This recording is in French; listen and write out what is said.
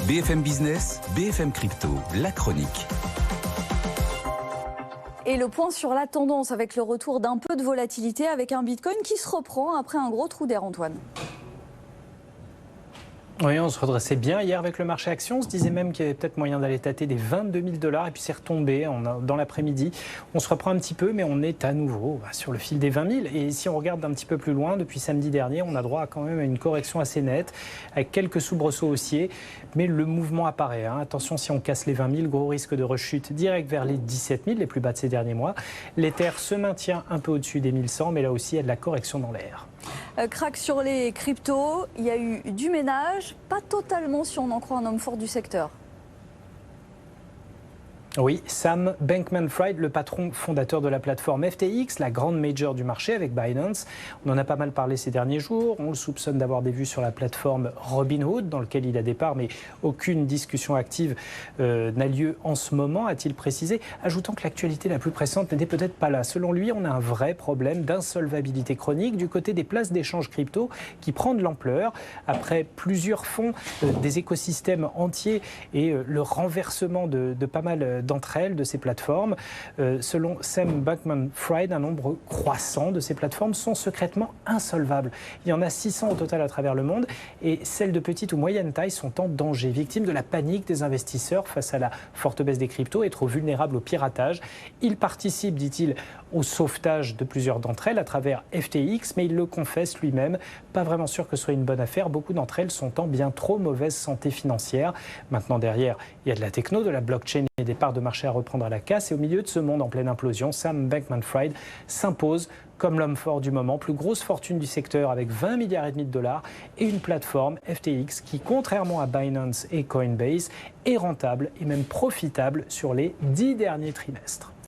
BFM Business, BFM Crypto, la chronique. Et le point sur la tendance avec le retour d'un peu de volatilité avec un Bitcoin qui se reprend après un gros trou d'air, Antoine. Oui, on se redressait bien hier avec le marché action. On se disait même qu'il y avait peut-être moyen d'aller tâter des 22 000 $ et puis c'est retombé dans l'après-midi. On se reprend un petit peu, mais on est à nouveau sur le fil des 20 000. Et si on regarde un petit peu plus loin, depuis samedi dernier, on a droit quand même à une correction assez nette, avec quelques soubresauts haussiers. Mais le mouvement apparaît. Attention, si on casse les 20 000, gros risque de rechute direct vers les 17 000, les plus bas de ces derniers mois. L'Ether se maintient un peu au-dessus des 1100, mais là aussi, il y a de la correction dans l'air. Crack sur les cryptos, il y a eu du ménage, pas totalement si on en croit un homme fort du secteur. Oui, Sam Bankman-Fried, le patron fondateur de la plateforme FTX, la grande major du marché avec Binance. On en a pas mal parlé ces derniers jours. On le soupçonne d'avoir des vues sur la plateforme Robinhood, dans laquelle il a des parts, mais aucune discussion active n'a lieu en ce moment, a-t-il précisé, ajoutant que l'actualité la plus pressante n'était peut-être pas là. Selon lui, on a un vrai problème d'insolvabilité chronique du côté des places d'échange crypto qui prend de l'ampleur après plusieurs fonds, des écosystèmes entiers et le renversement de pas mal d'entre elles, de ces plateformes. Selon Sam Bankman-Fried, un nombre croissant de ces plateformes sont secrètement insolvables. Il y en a 600 au total à travers le monde et celles de petite ou moyenne taille sont en danger, victimes de la panique des investisseurs face à la forte baisse des cryptos et trop vulnérables au piratage. Il participe, dit-il, au sauvetage de plusieurs d'entre elles à travers FTX, mais il le confesse lui-même, pas vraiment sûr que ce soit une bonne affaire. Beaucoup d'entre elles sont en bien trop mauvaise santé financière. Maintenant, derrière, il y a de la techno, de la blockchain et des parts de marché à reprendre à la casse. Et au milieu de ce monde en pleine implosion, Sam Bankman-Fried s'impose comme l'homme fort du moment, plus grosse fortune du secteur avec 20,5 milliards de dollars et une plateforme FTX qui, contrairement à Binance et Coinbase, est rentable et même profitable sur les 10 derniers trimestres.